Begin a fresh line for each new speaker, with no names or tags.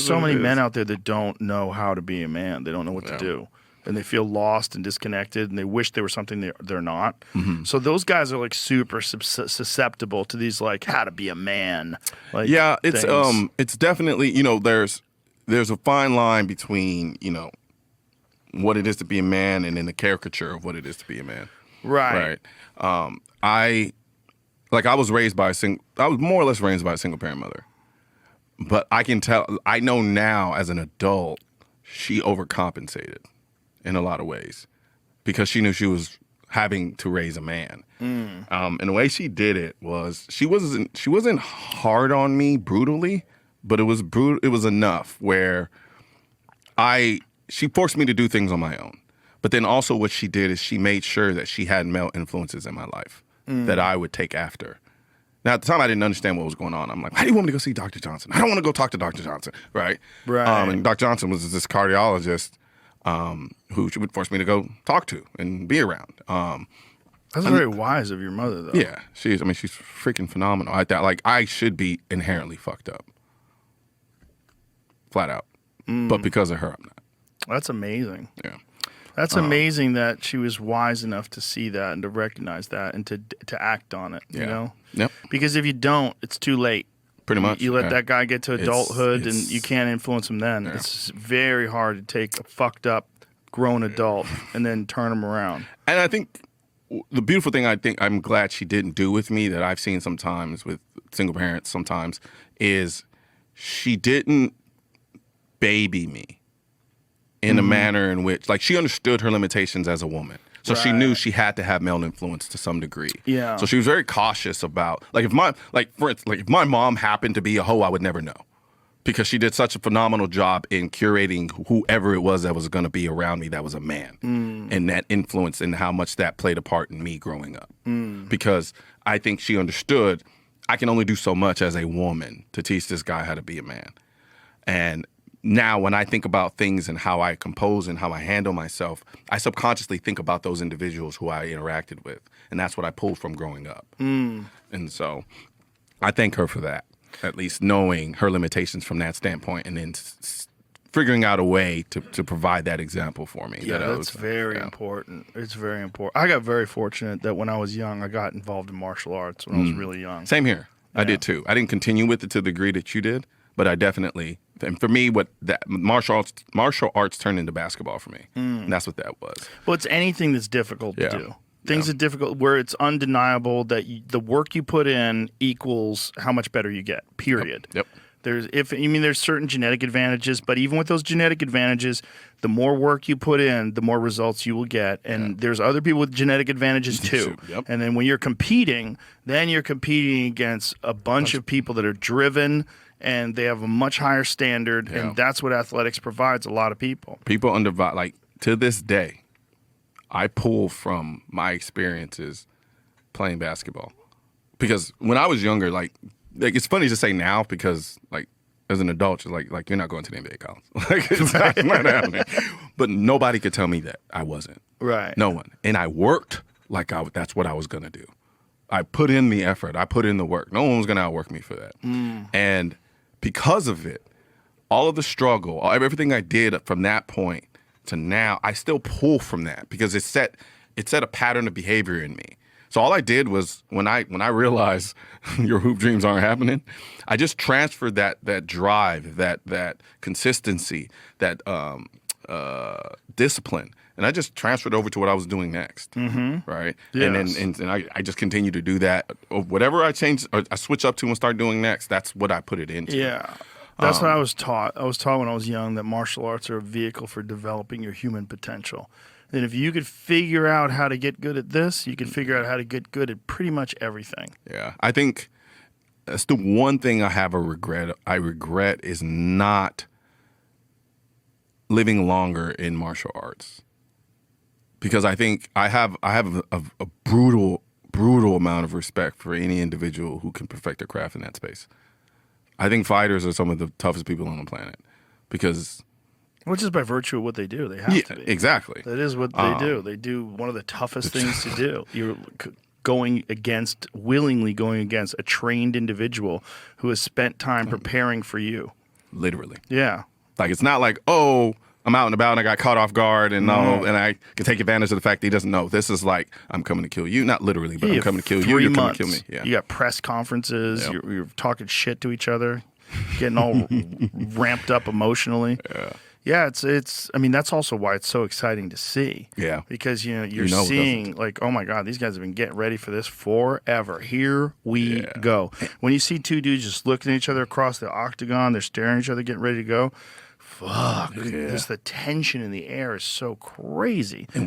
so many men out there that don't know how to be a man. They don't know what to do. And they feel lost and disconnected, and they wish they were something they're not. So those guys are like super susceptible to these like how to be a man. Like
it's definitely, you know, there's a fine line between, you know, what it is to be a man and then the caricature of what it is to be a man.
Right.
I was more or less raised by a single parent mother. But I know now as an adult, she overcompensated in a lot of ways because she knew she was having to raise a man. And the way she did it was she wasn't hard on me brutally, but it was enough where she forced me to do things on my own. But then also what she did is she made sure that she had male influences in my life that I would take after. Now, at the time, I didn't understand what was going on. I'm like, why do you want me to go see Dr. Johnson? I don't want to go talk to Dr. Johnson, right? And Dr. Johnson was this cardiologist who she would force me to go talk to and be around.
That's very wise of your mother, though.
Yeah, she's freaking phenomenal. I should be inherently fucked up. Flat out. But because of her, I'm not.
That's amazing.
Yeah.
That's amazing that she was wise enough to see that and to recognize that and to act on it, you know?
Yep.
Because if you don't, it's too late.
Pretty much.
You let that guy get to adulthood and you can't influence him then. Yeah. It's very hard to take a fucked up grown adult and then turn him around.
And I think the beautiful thing I'm glad she didn't do with me that I've seen sometimes with single parents sometimes is she didn't baby me in a manner in which, like, she understood her limitations as a woman. So she knew she had to have male influence to some degree. Yeah. So she was very cautious about, like, if my mom happened to be a hoe, I would never know. Because she did such a phenomenal job in curating whoever it was that was going to be around me that was a man. And that influence and how much that played a part in me growing up. Because I think she understood I can only do so much as a woman to teach this guy how to be a man. And now, when I think about things and how I compose and how I handle myself, I subconsciously think about those individuals who I interacted with. And that's what I pulled from growing up. And so I thank her for that, at least knowing her limitations from that standpoint and then figuring out a way to provide that example for me.
Yeah, that's very important. It's very important. I got very fortunate that when I was young, I got involved in martial arts when I was really young.
Same here. Yeah. I did too. I didn't continue with it to the degree that you did, but I definitely... And for me, what that martial arts turned into basketball for me. And that's what that was.
Well, it's anything that's difficult to do. Things are difficult where it's undeniable that the work you put in equals how much better you get, period.
Yep.
There's certain genetic advantages, but even with those genetic advantages, the more work you put in, the more results you will get. And there's other people with genetic advantages too. And then when you're competing, then you're competing against a bunch of people that are driven and they have a much higher standard, and that's what athletics provides a lot of people.
People like, to this day, I pull from my experiences playing basketball. Because when I was younger, like it's funny to say now because, like, as an adult, you're like you're not going to the NBA, Collins. Like, it's not happening. But nobody could tell me that I wasn't.
Right.
No one. And I worked like that's what I was going to do. I put in the effort. I put in the work. No one was going to outwork me for that. And because of it, all of the struggle, everything I did from that point to now, I still pull from that because it set a pattern of behavior in me. So all I did was when I realized your hoop dreams aren't happening, I just transferred that drive, that consistency, that discipline, and I just transferred over to what I was doing next, right? Yes. And I just continue to do that. Whatever I change or I switch up to and start doing next, that's what I put it into.
Yeah. That's what I was taught. I was taught when I was young that martial arts are a vehicle for developing your human potential. And if you could figure out how to get good at this, you could figure out how to get good at pretty much everything.
Yeah. I think that's the one thing I regret is not living longer in martial arts. Because I think I have a brutal amount of respect for any individual who can perfect their craft in that space. I think fighters are some of the toughest people on the planet because...
Which is by virtue of what they do. They have to be.
Exactly.
That is what they do. They do one of the toughest things to do. You're willingly going against a trained individual who has spent time preparing for you.
literally.
Yeah.
Like, it's not like, oh, I'm out and about and I got caught off guard and and I can take advantage of the fact that he doesn't know. This is like, I'm coming to kill you. Not literally, but I'm coming to kill you. You're coming to kill me. Yeah.
You got press conferences. You're talking shit to each other, getting all ramped up emotionally.
Yeah.
Yeah, it's. I mean, that's also why it's so exciting to see.
Yeah.
Because you're seeing like, oh my God, these guys have been getting ready for this forever. Here we go. When you see two dudes just looking at each other across the octagon, they're staring at each other, getting ready to go. Fuck. Just the tension in the air is so crazy.
And